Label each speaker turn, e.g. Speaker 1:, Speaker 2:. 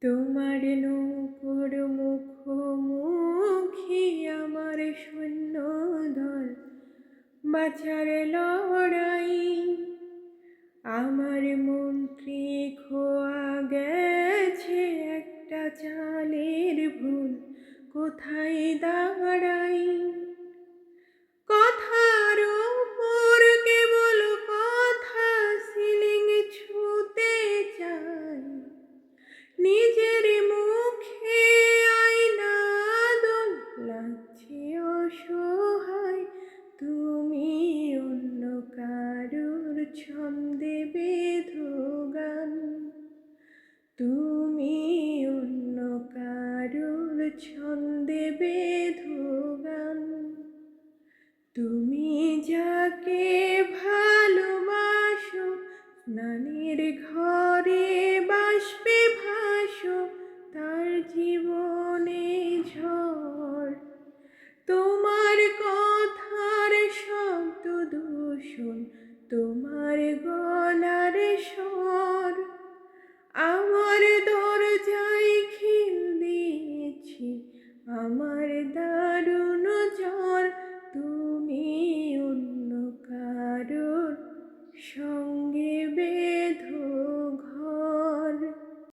Speaker 1: তোমার নূপুর মুখোমুখি আমার শূন্য দল, বাঁচার লড়াই। আমার মন্ত্রী খোয়া গেছে একটা চালের ভুল, কোথায় দাঁড়াই? কথার উপর কেবল কথা, সিলিং ছুঁতে চাই। নিজের মুখে আয়না দোল, লাগছে অসহায়। তুমি অন্য কারুর ছন্দে বেঁধো গান, তুমি অন্য কারুর ছন্দে বেঁধো গান। তুমি যাকে ভালোবাসো, স্নানের ঘরে বাষ্পে ভাসো, তার জীবনে ঝড়। তোমার কথার শব্দ দূষণ, তোমার গলার স্বর। আমার দরজায় খিল দিয়েছি, আমার